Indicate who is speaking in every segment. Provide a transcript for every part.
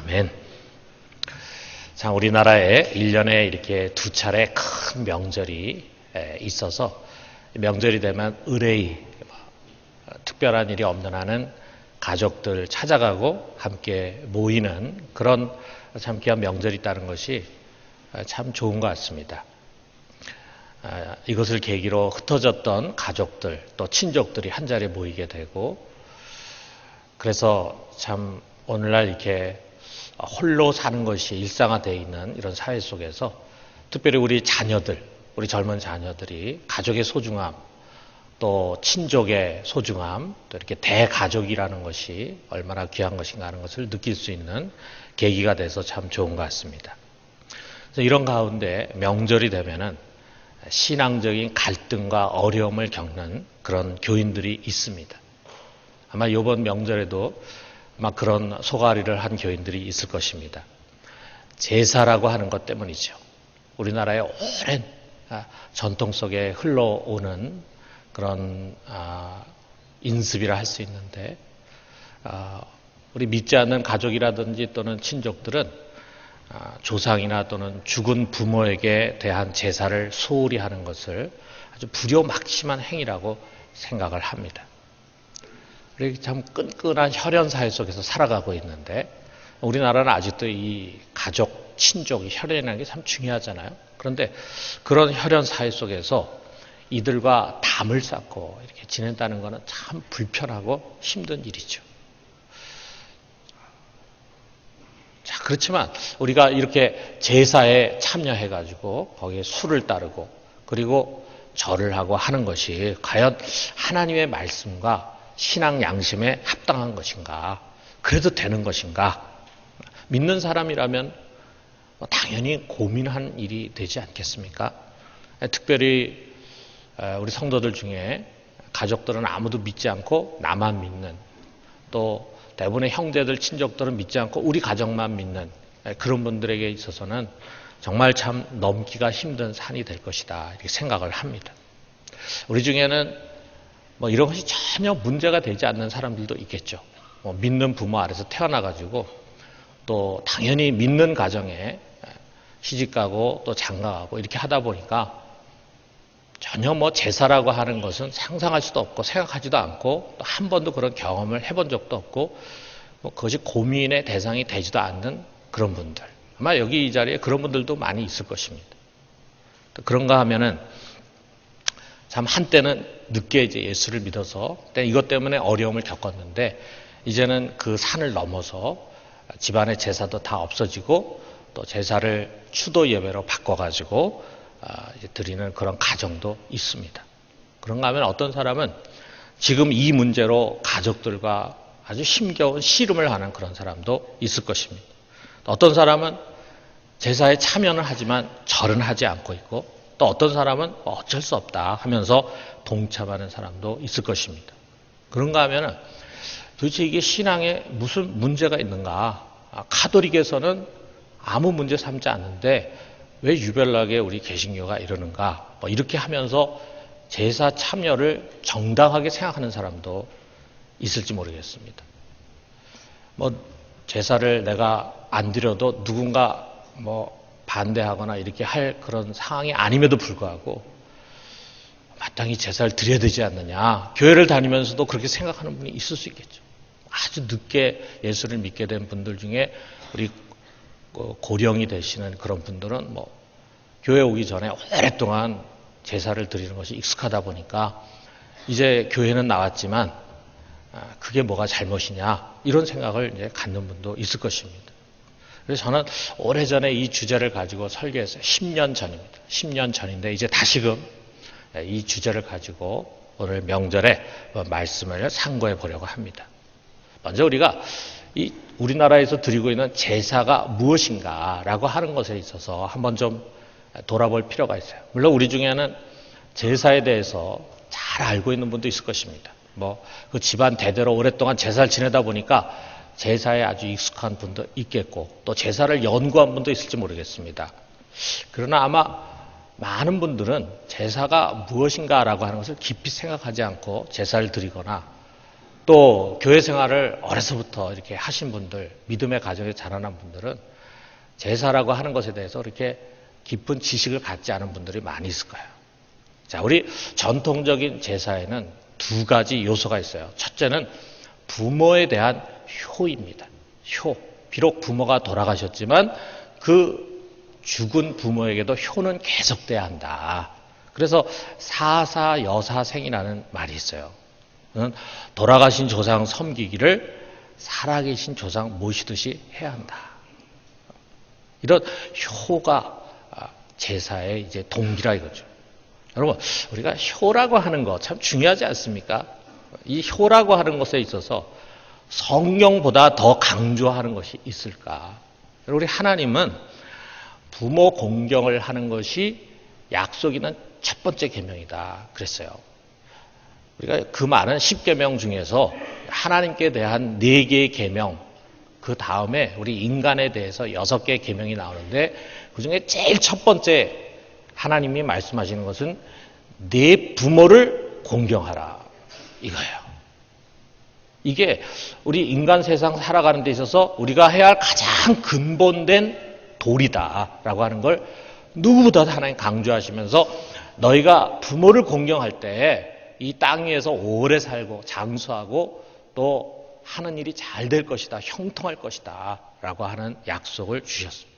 Speaker 1: 아멘. 자, 우리나라에 1년에 이렇게 두 차례 큰 명절이 있어서 명절이 되면 의뢰이 특별한 일이 없는 한은 가족들 찾아가고 함께 모이는 그런 참 귀한 명절이 있다는 것이 참 좋은 것 같습니다. 이것을 계기로 흩어졌던 가족들 또 친족들이 한자리에 모이게 되고, 그래서 참 오늘날 이렇게 홀로 사는 것이 일상화되어 있는 이런 사회 속에서 특별히 우리 자녀들, 우리 젊은 자녀들이 가족의 소중함, 또 친족의 소중함, 또 이렇게 대가족이라는 것이 얼마나 귀한 것인가 하는 것을 느낄 수 있는 계기가 돼서 참 좋은 것 같습니다. 그래서 이런 가운데 명절이 되면은 신앙적인 갈등과 어려움을 겪는 그런 교인들이 있습니다. 아마 이번 명절에도 아마 그런 소가리를 한 교인들이 있을 것입니다. 제사라고 하는 것 때문이죠. 우리나라의 오랜 전통 속에 흘러오는 그런 인습이라 할 수 있는데, 우리 믿지 않는 가족이라든지 또는 친족들은 조상이나 또는 죽은 부모에게 대한 제사를 소홀히 하는 것을 아주 불효막심한 행위라고 생각을 합니다. 우리 참 끈끈한 혈연 사회 속에서 살아가고 있는데, 우리나라는 아직도 이 가족, 친족, 혈연이라는 게 참 중요하잖아요. 그런데 그런 혈연 사회 속에서 이들과 담을 쌓고 이렇게 지낸다는 것은 참 불편하고 힘든 일이죠. 자, 그렇지만 우리가 이렇게 제사에 참여해가지고 거기에 술을 따르고 그리고 절을 하고 하는 것이 과연 하나님의 말씀과 신앙 양심에 합당한 것인가? 그래도 되는 것인가? 믿는 사람이라면 당연히 고민한 일이 되지 않겠습니까? 특별히 우리 성도들 중에 가족들은 아무도 믿지 않고 나만 믿는, 또 대부분의 형제들, 친족들은 믿지 않고 우리 가정만 믿는 그런 분들에게 있어서는 정말 참 넘기가 힘든 산이 될 것이다, 이렇게 생각을 합니다. 우리 중에는 이런 것이 전혀 문제가 되지 않는 사람들도 있겠죠. 믿는 부모 아래서 태어나가지고 또 당연히 믿는 가정에 시집가고 또 장가가고 이렇게 하다 보니까 전혀 제사라고 하는 것은 상상할 수도 없고 생각하지도 않고 또 한 번도 그런 경험을 해본 적도 없고 그것이 고민의 대상이 되지도 않는 그런 분들, 아마 여기 이 자리에 그런 분들도 많이 있을 것입니다. 그런가 하면은 참 한때는 늦게 이제 예수를 믿어서 이것 때문에 어려움을 겪었는데, 이제는 그 산을 넘어서 집안의 제사도 다 없어지고 또 제사를 추도 예배로 바꿔가지고 드리는 그런 가정도 있습니다. 그런가 하면 어떤 사람은 지금 이 문제로 가족들과 아주 힘겨운 씨름을 하는 그런 사람도 있을 것입니다. 어떤 사람은 제사에 참여는 하지만 절은 하지 않고 있고, 또 어떤 사람은 어쩔 수 없다 하면서 동참하는 사람도 있을 것입니다. 그런가 하면 도대체 이게 신앙에 무슨 문제가 있는가? 카톨릭에서는 아무 문제 삼지 않는데 왜 유별나게 우리 개신교가 이러는가? 이렇게 하면서 제사 참여를 정당하게 생각하는 사람도 있을지 모르겠습니다. 제사를 내가 안 드려도 누군가 반대하거나 이렇게 할 그런 상황이 아님에도 불구하고 마땅히 제사를 드려야 되지 않느냐, 교회를 다니면서도 그렇게 생각하는 분이 있을 수 있겠죠. 아주 늦게 예수를 믿게 된 분들 중에 우리 고령이 되시는 그런 분들은 교회 오기 전에 오랫동안 제사를 드리는 것이 익숙하다 보니까 이제 교회는 나왔지만 그게 뭐가 잘못이냐, 이런 생각을 이제 갖는 분도 있을 것입니다. 그래서 저는 오래전에 이 주제를 가지고 설교했어요. 10년 전입니다. 10년 전인데 이제 다시금 이 주제를 가지고 오늘 명절에 말씀을 상고해 보려고 합니다. 먼저 우리가 우리나라에서 드리고 있는 제사가 무엇인가라고 하는 것에 있어서 한번 좀 돌아볼 필요가 있어요. 물론 우리 중에는 제사에 대해서 잘 알고 있는 분도 있을 것입니다. 그 집안 대대로 오랫동안 제사를 지내다 보니까 제사에 아주 익숙한 분도 있겠고, 또 제사를 연구한 분도 있을지 모르겠습니다. 그러나 아마 많은 분들은 제사가 무엇인가라고 하는 것을 깊이 생각하지 않고 제사를 드리거나 또 교회 생활을 어려서부터 이렇게 하신 분들, 믿음의 가정에 자라난 분들은 제사라고 하는 것에 대해서 이렇게 깊은 지식을 갖지 않은 분들이 많이 있을 거예요. 자, 우리 전통적인 제사에는 두 가지 요소가 있어요. 첫째는 부모에 대한 효입니다. 효. 비록 부모가 돌아가셨지만 그 죽은 부모에게도 효는 계속돼야 한다. 그래서 사사여사생이라는 말이 있어요. 돌아가신 조상 섬기기를 살아계신 조상 모시듯이 해야 한다. 이런 효가 제사의 이제 동기라 이거죠. 여러분, 우리가 효라고 하는 거 참 중요하지 않습니까? 이 효라고 하는 것에 있어서 성령보다 더 강조하는 것이 있을까? 우리 하나님은 부모 공경을 하는 것이 약속 있는 첫 번째 계명이다 그랬어요. 우리가 그 많은 10계명 중에서 하나님께 대한 4개의 계명, 그 다음에 우리 인간에 대해서 6개의 계명이 나오는데 그중에 제일 첫 번째 하나님이 말씀하시는 것은 네 부모를 공경하라 이거예요. 이게 우리 인간 세상 살아가는 데 있어서 우리가 해야 할 가장 근본된 도리다라고 하는 걸 누구보다 하나님 강조하시면서 너희가 부모를 공경할 때 이 땅 위에서 오래 살고 장수하고 또 하는 일이 잘 될 것이다, 형통할 것이다 라고 하는 약속을 주셨습니다.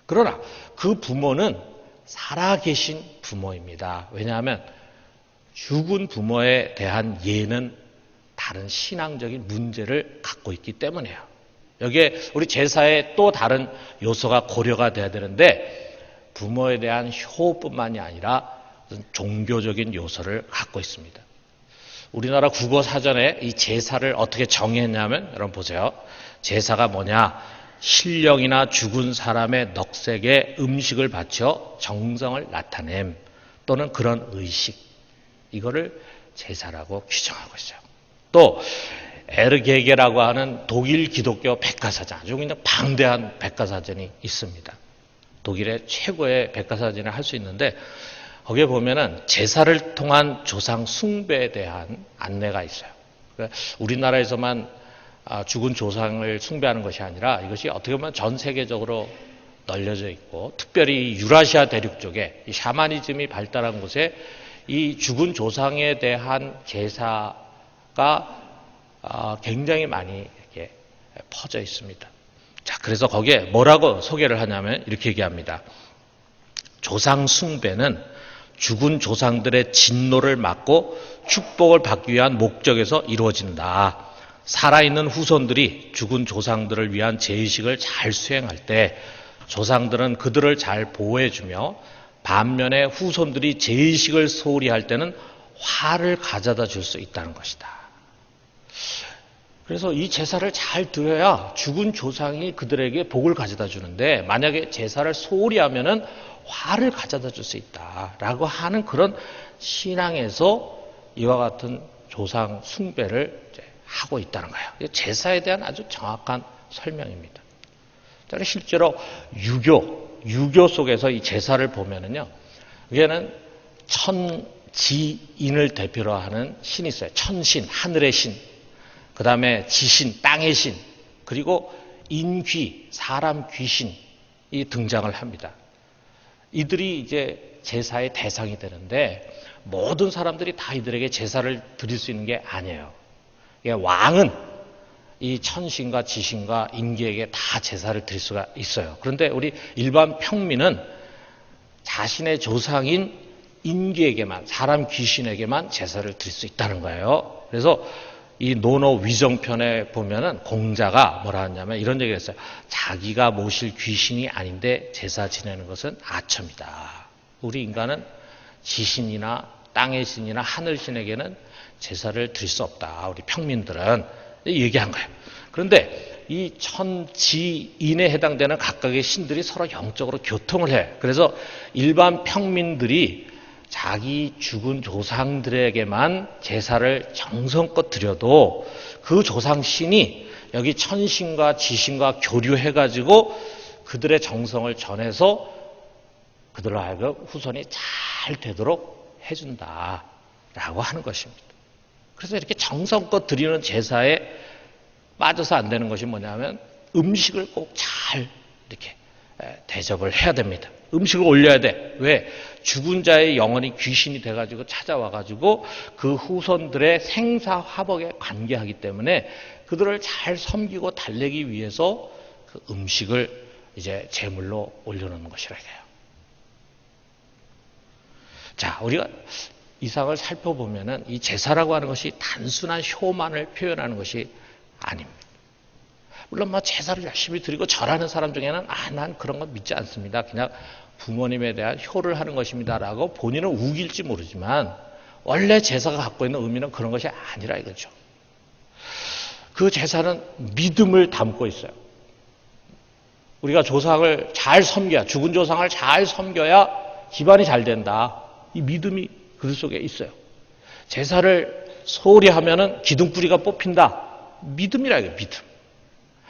Speaker 1: 그러나 그 부모는 살아계신 부모입니다. 왜냐하면 죽은 부모에 대한 예는 다른 신앙적인 문제를 갖고 있기 때문이에요. 여기에 우리 제사에 또 다른 요소가 고려가 돼야 되는데 부모에 대한 효뿐만이 아니라 종교적인 요소를 갖고 있습니다. 우리나라 국어사전에 이 제사를 어떻게 정의했냐면 여러분 보세요. 제사가 뭐냐? 신령이나 죽은 사람의 넋에게 음식을 바쳐 정성을 나타냄 또는 그런 의식, 이거를 제사라고 규정하고 있어요. 또 에르게게라고 하는 독일 기독교 백과사전, 아주 그냥 방대한 백과사전이 있습니다. 독일의 최고의 백과사전을 할 수 있는데 거기에 보면은 제사를 통한 조상 숭배에 대한 안내가 있어요. 그러니까 우리나라에서만 죽은 조상을 숭배하는 것이 아니라 이것이 어떻게 보면 전 세계적으로 널려져 있고 특별히 유라시아 대륙 쪽에 이 샤머니즘이 발달한 곳에 이 죽은 조상에 대한 제사가 굉장히 많이 이렇게 퍼져 있습니다. 자, 그래서 거기에 뭐라고 소개를 하냐면 이렇게 얘기합니다. 조상 숭배는 죽은 조상들의 진노를 막고 축복을 받기 위한 목적에서 이루어진다. 살아있는 후손들이 죽은 조상들을 위한 제의식을 잘 수행할 때 조상들은 그들을 잘 보호해주며 반면에 후손들이 제의식을 소홀히 할 때는 화를 가져다 줄 수 있다는 것이다. 그래서 이 제사를 잘 드려야 죽은 조상이 그들에게 복을 가져다 주는데 만약에 제사를 소홀히 하면은 화를 가져다 줄 수 있다라고 하는 그런 신앙에서 이와 같은 조상 숭배를 하고 있다는 거예요. 제사에 대한 아주 정확한 설명입니다. 실제로 유교 속에서 이 제사를 보면은요, 여기에는 천지인을 대표로 하는 신이 있어요. 천신, 하늘의 신, 그 다음에 지신, 땅의 신, 그리고 인귀, 사람 귀신이 등장을 합니다. 이들이 이제 제사의 대상이 되는데 모든 사람들이 다 이들에게 제사를 드릴 수 있는 게 아니에요. 왕은 이 천신과 지신과 인귀에게 다 제사를 드릴 수가 있어요. 그런데 우리 일반 평민은 자신의 조상인 인귀에게만, 사람 귀신에게만 제사를 드릴 수 있다는 거예요. 그래서 이 노노 위정편에 보면은 공자가 뭐라 하냐면 이런 얘기를 했어요. 자기가 모실 귀신이 아닌데 제사 지내는 것은 아첨이다. 우리 인간은 지신이나 땅의 신이나 하늘 신에게는 제사를 드릴 수 없다. 우리 평민들은 얘기한 거예요. 그런데 이 천지인에 해당되는 각각의 신들이 서로 영적으로 교통을 해. 그래서 일반 평민들이 자기 죽은 조상들에게만 제사를 정성껏 드려도 그 조상신이 여기 천신과 지신과 교류해가지고 그들의 정성을 전해서 그들로 하여금 후손이 잘 되도록 해준다라고 하는 것입니다. 그래서 이렇게 정성껏 드리는 제사에 빠져서 안 되는 것이 뭐냐면 음식을 꼭 잘 이렇게 대접을 해야 됩니다. 음식을 올려야 돼. 왜? 죽은 자의 영혼이 귀신이 돼가지고 찾아와가지고 그 후손들의 생사화복에 관계하기 때문에 그들을 잘 섬기고 달래기 위해서 그 음식을 이제 제물로 올려놓는 것이라 해요. 자, 우리가 이상을 살펴보면은 이 제사라고 하는 것이 단순한 효만을 표현하는 것이 아닙니다. 물론 뭐 제사를 열심히 드리고 절하는 사람 중에는 난 그런 건 믿지 않습니다. 그냥 부모님에 대한 효를 하는 것입니다라고 본인은 우길지 모르지만 원래 제사가 갖고 있는 의미는 그런 것이 아니라 이거죠. 그 제사는 믿음을 담고 있어요. 우리가 조상을 잘 섬겨야, 죽은 조상을 잘 섬겨야 집안이 잘 된다. 이 믿음이 그 속에 있어요. 제사를 소홀히 하면은 기둥뿌리가 뽑힌다. 믿음이라 이거예요, 믿음.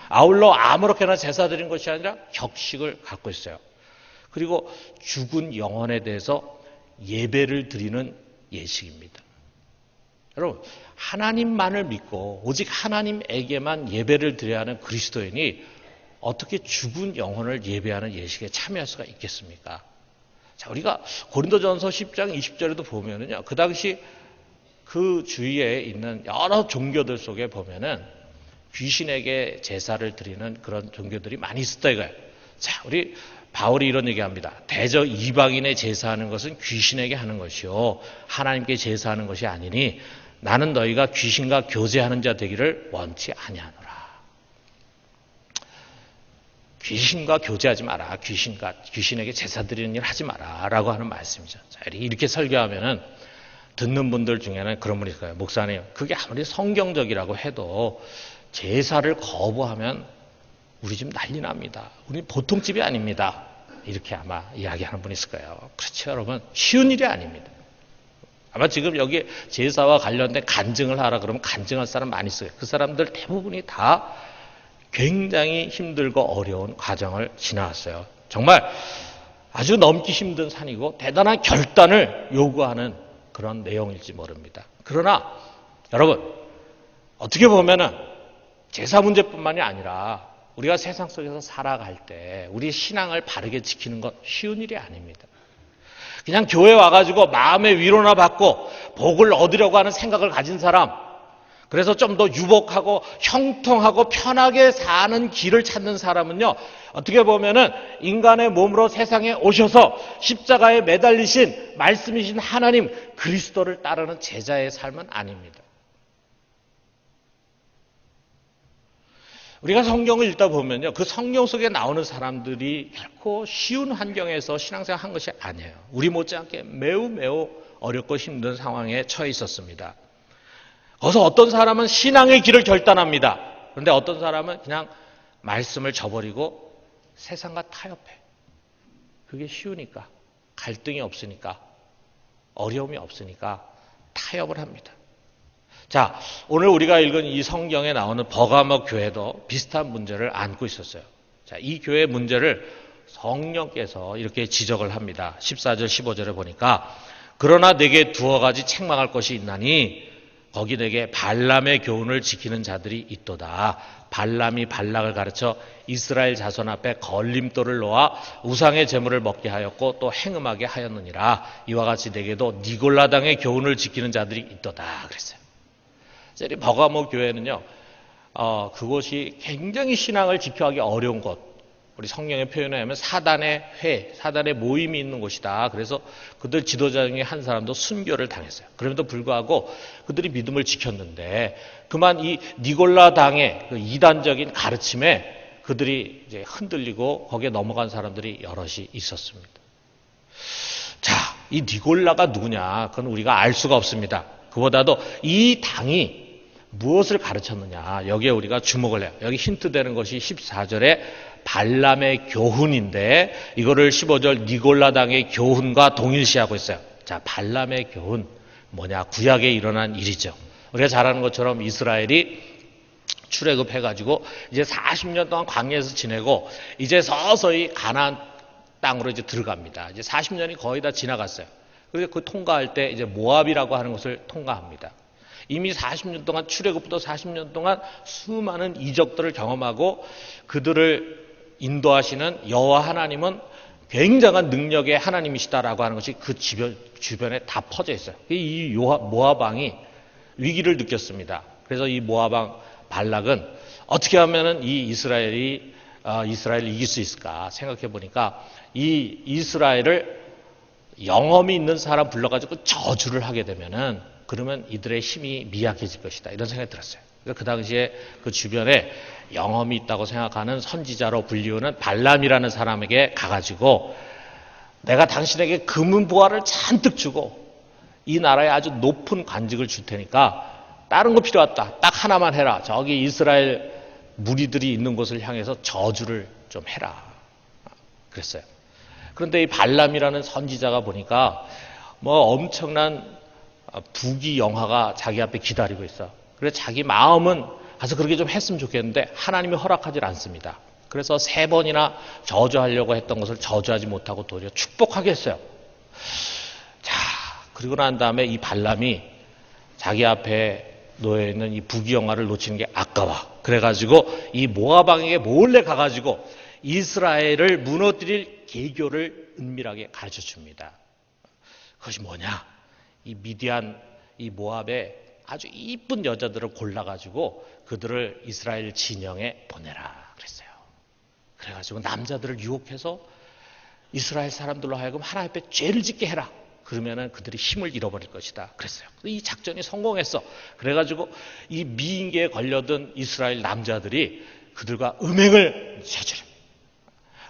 Speaker 1: 아울러 아무렇게나 제사 드린 것이 아니라 격식을 갖고 있어요. 그리고 죽은 영혼에 대해서 예배를 드리는 예식입니다. 여러분, 하나님만을 믿고 오직 하나님에게만 예배를 드려야 하는 그리스도인이 어떻게 죽은 영혼을 예배하는 예식에 참여할 수가 있겠습니까? 자, 우리가 고린도전서 10장 20절에도 보면은요, 그 당시 그 주위에 있는 여러 종교들 속에 보면은 귀신에게 제사를 드리는 그런 종교들이 많이 있었다 이거예요. 자, 우리 바울이 이런 얘기합니다. 대저 이방인의 제사하는 것은 귀신에게 하는 것이요 하나님께 제사하는 것이 아니니 나는 너희가 귀신과 교제하는 자 되기를 원치 아니하노라. 귀신과 교제하지 마라. 귀신에게 제사 드리는 일 하지 마라. 라고 하는 말씀이죠. 자, 이렇게 설교하면은 듣는 분들 중에는 그런 분이 있을 거예요. 목사님, 그게 아무리 성경적이라고 해도 제사를 거부하면 우리 집 난리 납니다. 우리 보통 집이 아닙니다. 이렇게 아마 이야기하는 분이 있을 거예요. 그렇죠, 여러분. 쉬운 일이 아닙니다. 아마 지금 여기 제사와 관련된 간증을 하라 그러면 간증할 사람 많이 있어요. 그 사람들 대부분이 다 굉장히 힘들고 어려운 과정을 지나왔어요. 정말 아주 넘기 힘든 산이고 대단한 결단을 요구하는 그런 내용일지 모릅니다. 그러나 여러분, 어떻게 보면은 제사 문제뿐만이 아니라 우리가 세상 속에서 살아갈 때 우리 신앙을 바르게 지키는 건 쉬운 일이 아닙니다. 그냥 교회 와가지고 마음의 위로나 받고 복을 얻으려고 하는 생각을 가진 사람, 그래서 좀 더 유복하고 형통하고 편하게 사는 길을 찾는 사람은요, 어떻게 보면은 인간의 몸으로 세상에 오셔서 십자가에 매달리신 말씀이신 하나님 그리스도를 따르는 제자의 삶은 아닙니다. 우리가 성경을 읽다 보면요, 그 성경 속에 나오는 사람들이 결코 쉬운 환경에서 신앙생활 한 것이 아니에요. 우리 못지않게 매우 어렵고 힘든 상황에 처해 있었습니다. 거기서 어떤 사람은 신앙의 길을 결단합니다. 그런데 어떤 사람은 그냥 말씀을 저버리고 세상과 타협해. 그게 쉬우니까, 갈등이 없으니까, 어려움이 없으니까 타협을 합니다. 자, 오늘 우리가 읽은 이 성경에 나오는 버가모 교회도 비슷한 문제를 안고 있었어요. 자, 이 교회의 문제를 성령께서 이렇게 지적을 합니다. 14절, 15절에 보니까 그러나 내게 두어 가지 책망할 것이 있나니 거기 내게 발람의 교훈을 지키는 자들이 있도다. 발람이 발락을 가르쳐 이스라엘 자손 앞에 걸림돌을 놓아 우상의 제물을 먹게 하였고 또 행음하게 하였느니라. 이와 같이 내게도 니골라당의 교훈을 지키는 자들이 있도다. 그랬어요. 이 버가모 교회는요, 그곳이 굉장히 신앙을 지켜하기 어려운 곳. 우리 성경의 표현에 하면 사단의 회, 사단의 모임이 있는 곳이다. 그래서 그들 지도자 중에 한 사람도 순교를 당했어요. 그럼에도 불구하고 그들이 믿음을 지켰는데 그만 이 니골라 당의 그 이단적인 가르침에 그들이 이제 흔들리고 거기에 넘어간 사람들이 여럿이 있었습니다. 자, 이 니골라가 누구냐? 그건 우리가 알 수가 없습니다. 그보다도 이 당이 무엇을 가르쳤느냐? 여기에 우리가 주목을 해요. 여기 힌트 되는 것이 14절에 발람의 교훈인데 이거를 15절 니골라당의 교훈과 동일시하고 있어요. 자, 발람의 교훈 뭐냐? 구약에 일어난 일이죠. 우리가 잘 아는 것처럼 이스라엘이 출애굽해가지고 이제 40년 동안 광야에서 지내고 이제 서서히 가나안 땅으로 이제 들어갑니다. 이제 40년이 거의 다 지나갔어요. 그래서 그 통과할 때 이제 모압이라고 하는 것을 통과합니다. 이미 40년 동안 출애굽부터 40년 동안 수많은 이적들을 경험하고 그들을 인도하시는 여호와 하나님은 굉장한 능력의 하나님이시다라고 하는 것이 그 주변에 다 퍼져 있어요. 이 모압 왕이 위기를 느꼈습니다. 그래서 이 모압 왕 발락은 어떻게 하면은 이 이스라엘을 이길 수 있을까 생각해 보니까 이 이스라엘을 영험이 있는 사람 불러가지고 저주를 하게 되면은 그러면 이들의 힘이 미약해질 것이다. 이런 생각이 들었어요. 그래서 그 당시에 그 주변에 영험이 있다고 생각하는 선지자로 불리우는 발람이라는 사람에게 가가지고 내가 당신에게 금은 보화를 잔뜩 주고 이 나라에 아주 높은 관직을 줄 테니까 다른 거 필요 없다. 딱 하나만 해라. 저기 이스라엘 무리들이 있는 곳을 향해서 저주를 좀 해라. 그랬어요. 그런데 이 발람이라는 선지자가 보니까 뭐 엄청난 부귀 영화가 자기 앞에 기다리고 있어. 그래서 자기 마음은 가서 그렇게 좀 했으면 좋겠는데 하나님이 허락하지 않습니다. 그래서 3번이나 저주하려고 했던 것을 저주하지 못하고 도리어 축복하게 했어요. 자, 그리고 난 다음에 이 발람이 자기 앞에 놓여있는 이 부귀 영화를 놓치는 게 아까워. 그래가지고 이 모압 왕에게 몰래 가가지고 이스라엘을 무너뜨릴 계교를 은밀하게 가르쳐 줍니다. 그것이 뭐냐? 이 미디안, 이 모압의 아주 이쁜 여자들을 골라가지고 그들을 이스라엘 진영에 보내라 그랬어요. 그래가지고 남자들을 유혹해서 이스라엘 사람들로 하여금 하나님 앞에 죄를 짓게 해라. 그러면은 그들이 힘을 잃어버릴 것이다. 그랬어요. 이 작전이 성공했어. 그래가지고 이 미인계에 걸려든 이스라엘 남자들이 그들과 음행을 저지릅니다.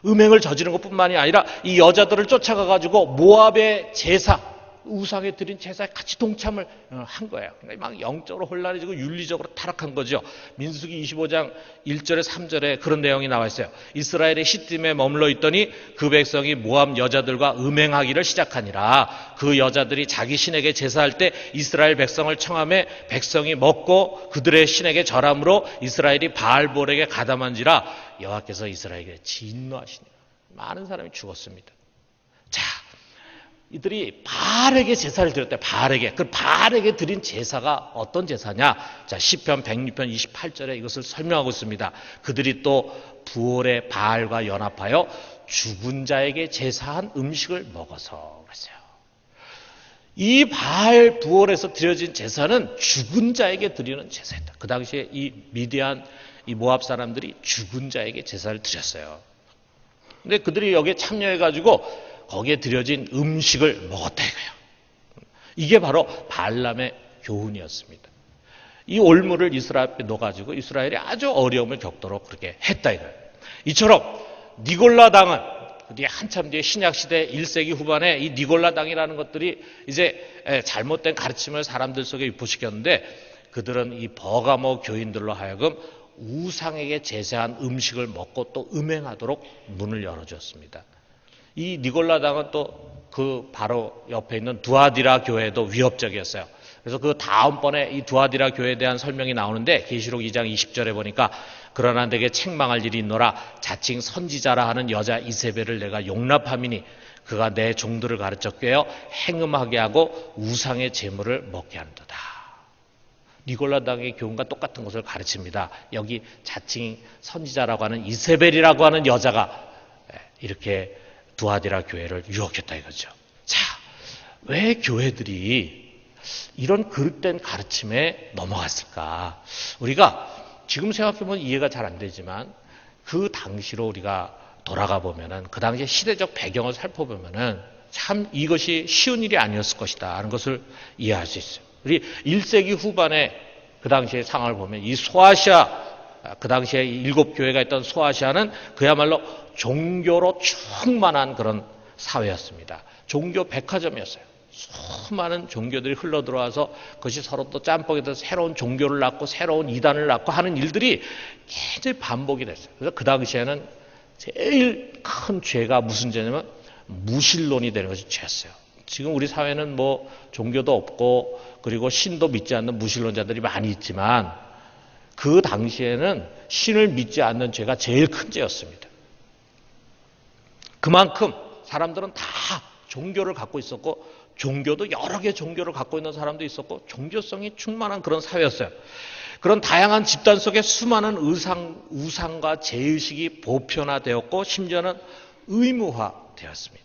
Speaker 1: 음행을 저지른 것뿐만이 아니라 이 여자들을 쫓아가가지고 모압의 제사, 우상에 드린 제사에 같이 동참을 한 거예요. 그러니까 막 영적으로 혼란해지고 윤리적으로 타락한 거죠. 민수기 25장 1절에 3절에 그런 내용이 나와 있어요. 이스라엘의 시딤에 머물러 있더니 그 백성이 모압 여자들과 음행하기를 시작하니라. 그 여자들이 자기 신에게 제사할 때 이스라엘 백성을 청함해 백성이 먹고 그들의 신에게 절함으로 이스라엘이 바알볼에게 가담한지라 여호와께서 이스라엘에게 진노하시니라. 많은 사람이 죽었습니다. 자, 이들이 바알에게 제사를 드렸대. 바알에게. 그 바알에게 드린 제사가 어떤 제사냐? 자, 시편 106편 28절에 이것을 설명하고 있습니다. 그들이 또 부올의 바알과 연합하여 죽은 자에게 제사한 음식을 먹어서 그랬어요. 이 바알 부올에서 드려진 제사는 죽은 자에게 드리는 제사였다. 그 당시에 이 미디안, 이 모압 사람들이 죽은 자에게 제사를 드렸어요. 근데 그들이 여기에 참여해가지고 거기에 드려진 음식을 먹었다 이거예요. 이게 바로 발람의 교훈이었습니다. 이 올무를 이스라엘 앞에 놓아가지고 이스라엘이 아주 어려움을 겪도록 그렇게 했다 이거예요. 이처럼 니골라 당은 뒤에 한참 뒤에 신약시대 1세기 후반에 이 니골라 당이라는 것들이 이제 잘못된 가르침을 사람들 속에 유포시켰는데 그들은 이 버가모 교인들로 하여금 우상에게 제사한 음식을 먹고 또 음행하도록 문을 열어주었습니다. 이 니골라 당은 또 그 바로 옆에 있는 두아디라 교회도 위협적이었어요. 그래서 그 다음번에 이 두아디라 교회에 대한 설명이 나오는데 계시록 2장 20절에 보니까 그러나 내게 책망할 일이 있노라. 자칭 선지자라 하는 여자 이세벨을 내가 용납함이니 그가 내 종들을 가르쳐 꿰어 행음하게 하고 우상의 제물을 먹게 한도다. 니골라 당의 교훈과 똑같은 것을 가르칩니다. 여기 자칭 선지자라고 하는 이세벨이라고 하는 여자가 이렇게 두아디라 교회를 유혹했다 이거죠. 자, 왜 교회들이 이런 그릇된 가르침에 넘어갔을까? 우리가 지금 생각해보면 이해가 잘 안 되지만 그 당시로 우리가 돌아가 보면은 그 당시의 시대적 배경을 살펴보면은 참 이것이 쉬운 일이 아니었을 것이다 하는 것을 이해할 수 있어요. 우리 1세기 후반에 그 당시의 상황을 보면 이 소아시아, 그 당시에 7교회가 있던 소아시아는 그야말로 종교로 충만한 그런 사회였습니다. 종교 백화점이었어요. 수많은 종교들이 흘러들어와서 그것이 서로 또 짬뽕이 돼서 새로운 종교를 낳고 새로운 이단을 낳고 하는 일들이 굉장히 반복이 됐어요. 그래서 그 당시에는 제일 큰 죄가 무슨 죄냐면 무신론이 되는 것이 죄였어요. 지금 우리 사회는 뭐 종교도 없고 그리고 신도 믿지 않는 무신론자들이 많이 있지만 그 당시에는 신을 믿지 않는 죄가 제일 큰 죄였습니다. 그만큼 사람들은 다 종교를 갖고 있었고 종교도 여러 개의 종교를 갖고 있는 사람도 있었고 종교성이 충만한 그런 사회였어요. 그런 다양한 집단 속에 수많은 우상과 제의식이 보편화되었고 심지어는 의무화되었습니다.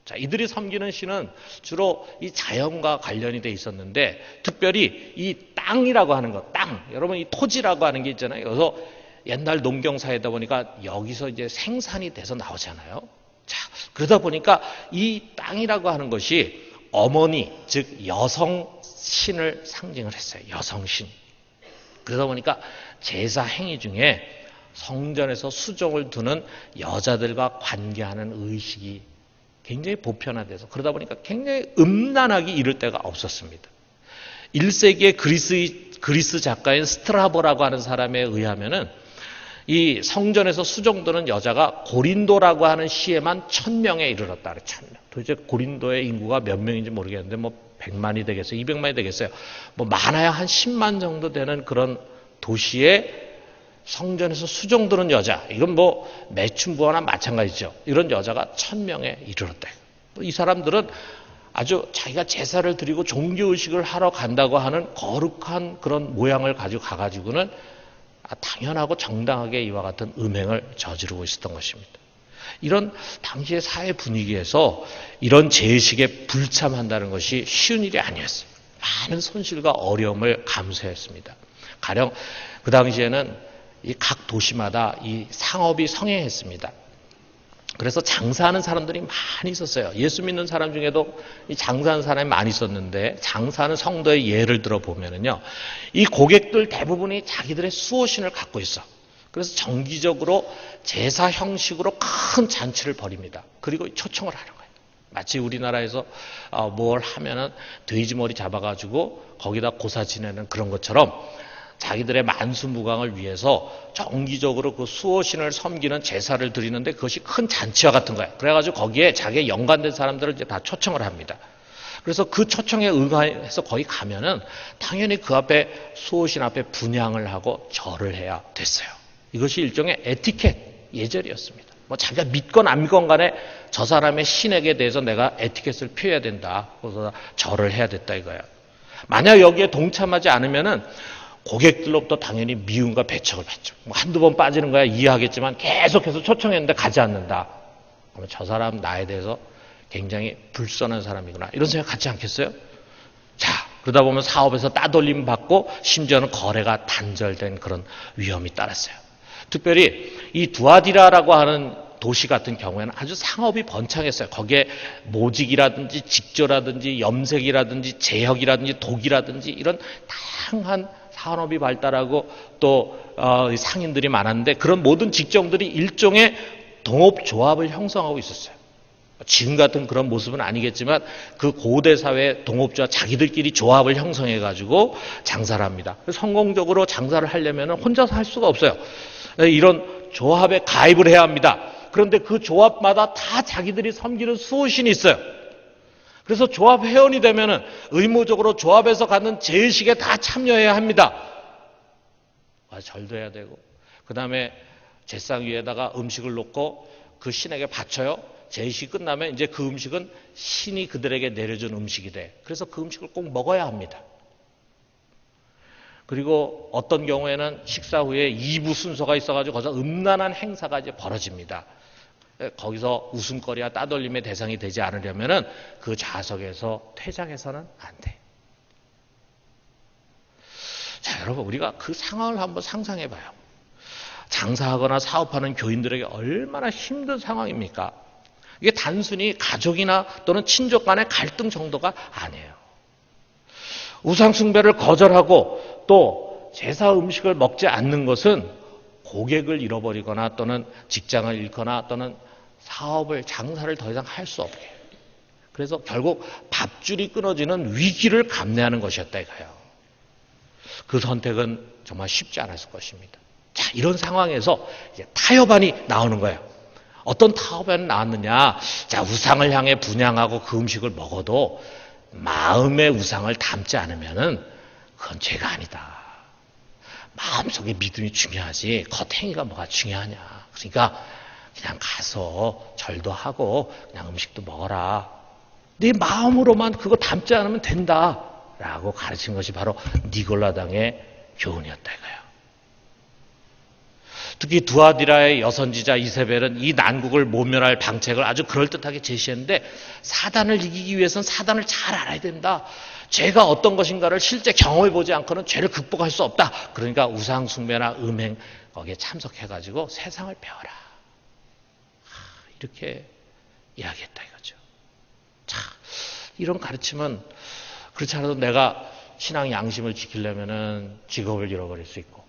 Speaker 1: 자, 이들이 섬기는 신은 주로 이 자연과 관련이 돼 있었는데 특별히 이 땅이라고 하는 것, 땅, 여러분 이 토지라고 하는 게 있잖아요. 그래서 옛날 농경사회다 보니까 여기서 이제 생산이 돼서 나오잖아요. 자, 그러다 보니까 이 땅이라고 하는 것이 어머니, 즉 여성 신을 상징을 했어요. 여성신. 그러다 보니까 제사 행위 중에 성전에서 수종을 두는 여자들과 관계하는 의식이 굉장히 보편화돼서 그러다 보니까 굉장히 음란하게 이를 데가 없었습니다. 1세기의 그리스 작가인 스트라보라고 하는 사람에 의하면은 이 성전에서 수종드는 여자가 고린도라고 하는 시에만 1000명에 이르렀다 그래요. 1000명. 도대체 고린도의 인구가 몇 명인지 모르겠는데 뭐 100만이 되겠어요? 200만이 되겠어요? 뭐 많아야 한 10만 정도 되는 그런 도시에 성전에서 수종드는 여자, 이건 뭐 매춘부와나 마찬가지죠. 이런 여자가 1000명에 이르렀다. 이 사람들은 아주 자기가 제사를 드리고 종교의식을 하러 간다고 하는 거룩한 그런 모양을 가지고 가가지고는 당연하고 정당하게 이와 같은 음행을 저지르고 있었던 것입니다. 이런 당시의 사회 분위기에서 이런 제의식에 불참한다는 것이 쉬운 일이 아니었어요. 많은 손실과 어려움을 감수했습니다. 가령 그 당시에는 이 각 도시마다 이 상업이 성행했습니다. 그래서 장사하는 사람들이 많이 있었어요. 예수 믿는 사람 중에도 이 장사하는 사람이 많이 있었는데 장사하는 성도의 예를 들어 보면은요, 이 고객들 대부분이 자기들의 수호신을 갖고 있어. 그래서 정기적으로 제사 형식으로 큰 잔치를 벌입니다. 그리고 초청을 하는 거예요. 마치 우리나라에서 뭘 하면은 돼지 머리 잡아가지고 거기다 고사 지내는 그런 것처럼 자기들의 만수무강을 위해서 정기적으로 그 수호신을 섬기는 제사를 드리는데 그것이 큰 잔치와 같은 거예요. 그래가지고 거기에 자기에 연관된 사람들을 이제 다 초청을 합니다. 그래서 그 초청에 응해서 거기 가면은 당연히 그 앞에 수호신 앞에 분향을 하고 절을 해야 됐어요. 이것이 일종의 에티켓 예절이었습니다. 뭐 자기가 믿건 안 믿건 간에 저 사람의 신에게 대해서 내가 에티켓을 표해야 된다. 그래서 절을 해야 됐다 이거예요. 만약 여기에 동참하지 않으면은 고객들로부터 당연히 미움과 배척을 받죠. 뭐 한두 번 빠지는 거야 이해하겠지만 계속해서 초청했는데 가지 않는다. 그러면 저 사람 나에 대해서 굉장히 불선한 사람이구나. 이런 생각 갖지 않겠어요? 자, 그러다 보면 사업에서 따돌림 받고 심지어는 거래가 단절된 그런 위험이 따랐어요. 특별히 이 두아디라라고 하는 도시 같은 경우에는 아주 상업이 번창했어요. 거기에 모직이라든지 직조라든지 염색이라든지 제혁이라든지 독이라든지 이런 다양한 산업이 발달하고 또 상인들이 많았는데 그런 모든 직종들이 일종의 동업조합을 형성하고 있었어요. 지금 같은 그런 모습은 아니겠지만 그 고대 사회의 동업자 자기들끼리 조합을 형성해가지고 장사를 합니다. 성공적으로 장사를 하려면 혼자서 할 수가 없어요. 이런 조합에 가입을 해야 합니다. 그런데 그 조합마다 다 자기들이 섬기는 수호신이 있어요. 그래서 조합 회원이 되면은 의무적으로 조합에서 갖는 제의식에 다 참여해야 합니다. 절도 해야 되고, 그 다음에 제상 위에다가 음식을 놓고 그 신에게 바쳐요. 제의식 끝나면 이제 그 음식은 신이 그들에게 내려준 음식이 돼. 그래서 그 음식을 꼭 먹어야 합니다. 그리고 어떤 경우에는 식사 후에 2부 순서가 있어가지고 거기서 음란한 행사가 이제 벌어집니다. 거기서 웃음거리와 따돌림의 대상이 되지 않으려면은 그 좌석에서 퇴장해서는 안 돼. 자, 여러분, 우리가 그 상황을 한번 상상해 봐요. 장사하거나 사업하는 교인들에게 얼마나 힘든 상황입니까? 이게 단순히 가족이나 또는 친족 간의 갈등 정도가 아니에요. 우상숭배를 거절하고 또 제사 음식을 먹지 않는 것은 고객을 잃어버리거나 또는 직장을 잃거나 또는 사업을, 장사를 더 이상 할 수 없게 해요. 그래서 결국 밥줄이 끊어지는 위기를 감내하는 것이었다 이거예요. 그 선택은 정말 쉽지 않았을 것입니다. 자, 이런 상황에서 이제 타협안이 나오는 거예요. 어떤 타협안이 나왔느냐? 자, 우상을 향해 분향하고 그 음식을 먹어도 마음의 우상을 담지 않으면은 그건 죄가 아니다. 마음속의 믿음이 중요하지 겉행위가 뭐가 중요하냐. 그러니까 그냥 가서 절도 하고 그냥 음식도 먹어라. 네 마음으로만 그거 담지 않으면 된다라고 가르친 것이 바로 니골라당의 교훈이었다 이거예요. 특히 두아디라의 여선지자 이세벨은 이 난국을 모면할 방책을 아주 그럴듯하게 제시했는데, 사단을 이기기 위해서는 사단을 잘 알아야 된다. 죄가 어떤 것인가를 실제 경험해보지 않고는 죄를 극복할 수 없다. 그러니까 우상숭배나 음행 거기에 참석해가지고 세상을 배워라. 이렇게 이야기했다 이거죠. 자, 이런 가르침은 그렇지 않아도 내가 신앙 양심을 지키려면은 직업을 잃어버릴 수 있고,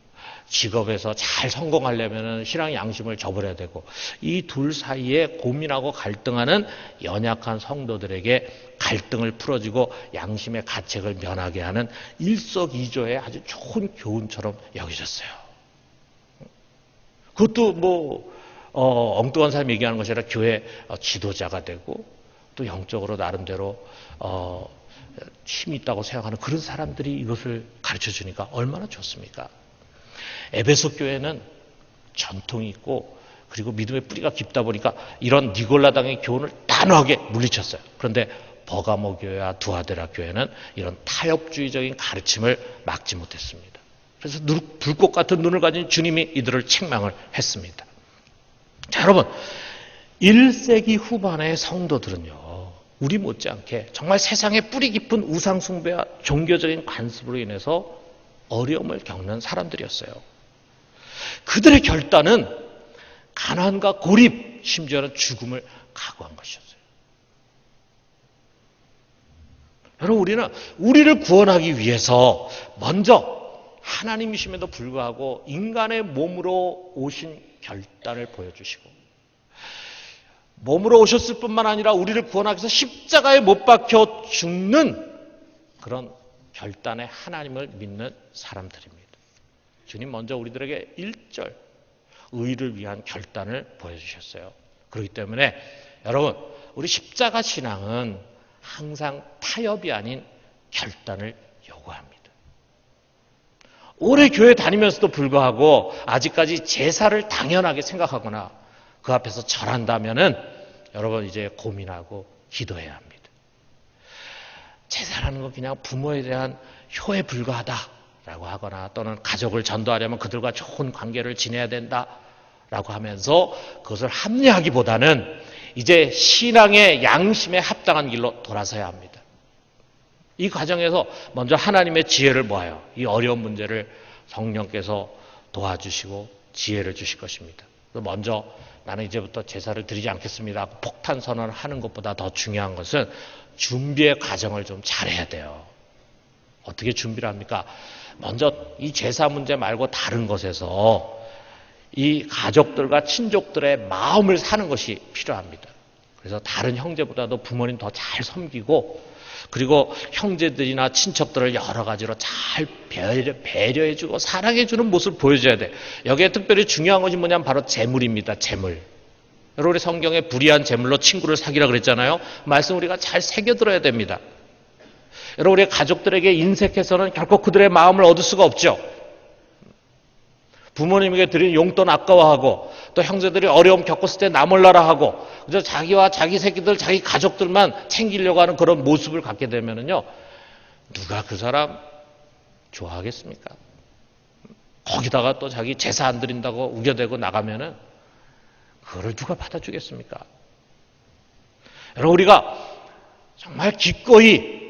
Speaker 1: 직업에서 잘 성공하려면 신앙 양심을 저버려야 되고, 이 둘 사이에 고민하고 갈등하는 연약한 성도들에게 갈등을 풀어주고 양심의 가책을 면하게 하는 일석이조의 아주 좋은 교훈처럼 여기셨어요. 그것도 엉뚱한 사람이 얘기하는 것이 아니라 교회 지도자가 되고 또 영적으로 나름대로 힘이 있다고 생각하는 그런 사람들이 이것을 가르쳐 주니까 얼마나 좋습니까? 에베소 교회는 전통이 있고 그리고 믿음의 뿌리가 깊다 보니까 이런 니골라당의 교훈을 단호하게 물리쳤어요. 그런데 버가모 교회와 두아데라 교회는 이런 타협주의적인 가르침을 막지 못했습니다. 그래서 불꽃 같은 눈을 가진 주님이 이들을 책망을 했습니다. 자, 여러분, 1세기 후반의 성도들은요, 우리 못지않게 정말 세상에 뿌리 깊은 우상숭배와 종교적인 관습으로 인해서 어려움을 겪는 사람들이었어요. 그들의 결단은 가난과 고립, 심지어는 죽음을 각오한 것이었어요. 여러분, 우리는 우리를 구원하기 위해서 먼저 하나님이심에도 불구하고 인간의 몸으로 오신 결단을 보여주시고, 몸으로 오셨을 뿐만 아니라 우리를 구원하기 위해서 십자가에 못 박혀 죽는 그런 결단의 하나님을 믿는 사람들입니다. 주님 먼저 우리들에게 1절 의를 위한 결단을 보여주셨어요. 그렇기 때문에 여러분, 우리 십자가 신앙은 항상 타협이 아닌 결단을 요구합니다. 오래 교회 다니면서도 불구하고 아직까지 제사를 당연하게 생각하거나 그 앞에서 절한다면은 여러분 이제 고민하고 기도해야 합니다. 제사라는 건 그냥 부모에 대한 효에 불과하다라고 하거나 또는 가족을 전도하려면 그들과 좋은 관계를 지내야 된다라고 하면서 그것을 합리화하기보다는 이제 신앙의 양심에 합당한 길로 돌아서야 합니다. 이 과정에서 먼저 하나님의 지혜를 모아요. 이 어려운 문제를 성령께서 도와주시고 지혜를 주실 것입니다. 먼저 나는 이제부터 제사를 드리지 않겠습니다. 폭탄 선언을 하는 것보다 더 중요한 것은 준비의 과정을 좀 잘해야 돼요. 어떻게 준비를 합니까? 먼저 이 제사 문제 말고 다른 것에서 이 가족들과 친족들의 마음을 사는 것이 필요합니다. 그래서 다른 형제보다도 부모님 더 잘 섬기고, 그리고 형제들이나 친척들을 여러 가지로 잘 배려해주고 사랑해주는 모습을 보여줘야 돼. 여기에 특별히 중요한 것이 뭐냐면 바로 재물입니다. 재물. 여러분, 우리 성경에 불의한 재물로 친구를 사귀라 그랬잖아요. 말씀 우리가 잘 새겨들어야 됩니다. 여러분, 우리 가족들에게 인색해서는 결코 그들의 마음을 얻을 수가 없죠. 부모님에게 드린 용돈 아까워하고 또 형제들이 어려움 겪었을 때 나 몰라라 하고 그저 자기와 자기 새끼들, 자기 가족들만 챙기려고 하는 그런 모습을 갖게 되면은요, 누가 그 사람 좋아하겠습니까? 거기다가 또 자기 제사 안 드린다고 우겨대고 나가면은 그거를 누가 받아주겠습니까? 여러분, 우리가 정말 기꺼이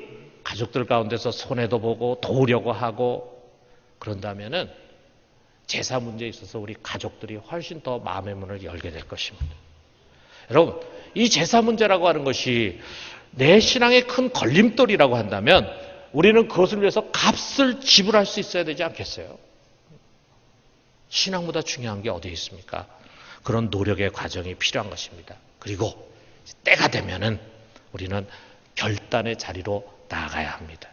Speaker 1: 가족들 가운데서 손해도 보고 도우려고 하고 그런다면은 제사 문제에 있어서 우리 가족들이 훨씬 더 마음의 문을 열게 될 것입니다. 여러분, 이 제사 문제라고 하는 것이 내 신앙의 큰 걸림돌이라고 한다면 우리는 그것을 위해서 값을 지불할 수 있어야 되지 않겠어요? 신앙보다 중요한 게 어디에 있습니까? 그런 노력의 과정이 필요한 것입니다. 그리고 때가 되면은 우리는 결단의 자리로 나아가야 합니다.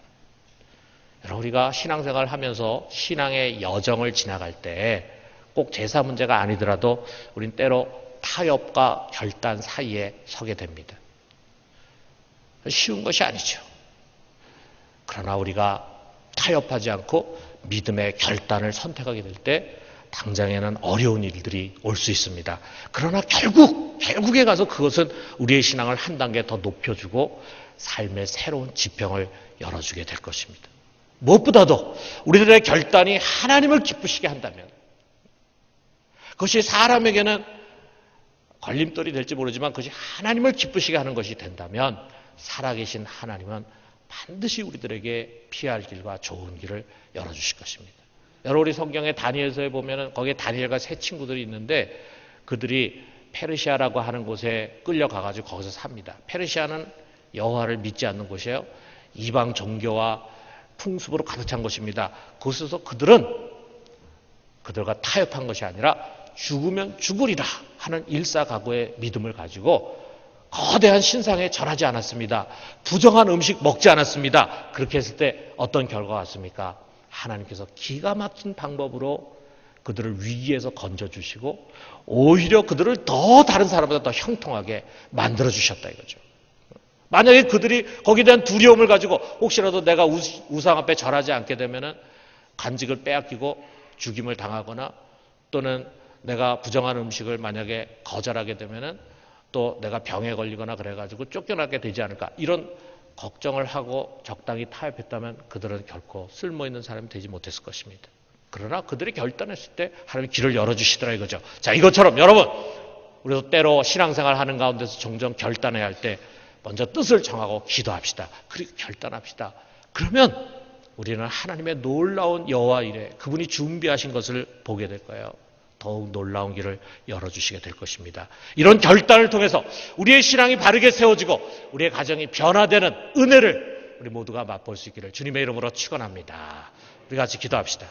Speaker 1: 여러분, 우리가 신앙생활을 하면서 신앙의 여정을 지나갈 때 꼭 제사 문제가 아니더라도 우린 때로 타협과 결단 사이에 서게 됩니다. 쉬운 것이 아니죠. 그러나 우리가 타협하지 않고 믿음의 결단을 선택하게 될 때 당장에는 어려운 일들이 올 수 있습니다. 그러나 결국에 가서 그것은 우리의 신앙을 한 단계 더 높여주고 삶의 새로운 지평을 열어주게 될 것입니다. 무엇보다도 우리들의 결단이 하나님을 기쁘시게 한다면, 그것이 사람에게는 걸림돌이 될지 모르지만 그것이 하나님을 기쁘시게 하는 것이 된다면, 살아계신 하나님은 반드시 우리들에게 피할 길과 좋은 길을 열어주실 것입니다. 여러분, 우리 성경의 다니엘서에 보면은 거기에 다니엘과 세 친구들이 있는데, 그들이 페르시아라고 하는 곳에 끌려가가지고 거기서 삽니다. 페르시아는 여호와를 믿지 않는 곳이에요. 이방 종교와 풍습으로 가득 찬 곳입니다. 그곳에서 그들과 타협한 것이 아니라 죽으면 죽으리라 하는 일사각오의 믿음을 가지고 거대한 신상에 절하지 않았습니다. 부정한 음식 먹지 않았습니다. 그렇게 했을 때 어떤 결과가 왔습니까? 하나님께서 기가 막힌 방법으로 그들을 위기에서 건져주시고 오히려 그들을 더 다른 사람보다 더 형통하게 만들어주셨다 이거죠. 만약에 그들이 거기에 대한 두려움을 가지고 혹시라도 내가 우상 앞에 절하지 않게 되면 간직을 빼앗기고 죽임을 당하거나, 또는 내가 부정한 음식을 만약에 거절하게 되면 또 내가 병에 걸리거나 그래가지고 쫓겨나게 되지 않을까, 이런 걱정을 하고 적당히 타협했다면 그들은 결코 쓸모있는 사람이 되지 못했을 것입니다. 그러나 그들이 결단했을 때 하나님이 길을 열어주시더라 이거죠. 자, 이것처럼 여러분, 우리도 때로 신앙생활 하는 가운데서 종종 결단해야 할 때 먼저 뜻을 정하고 기도합시다. 그리고 결단합시다. 그러면 우리는 하나님의 놀라운 여호와 이레, 그분이 준비하신 것을 보게 될 거예요. 더욱 놀라운 길을 열어주시게 될 것입니다. 이런 결단을 통해서 우리의 신앙이 바르게 세워지고 우리의 가정이 변화되는 은혜를 우리 모두가 맛볼 수 있기를 주님의 이름으로 축원합니다. 우리 같이 기도합시다.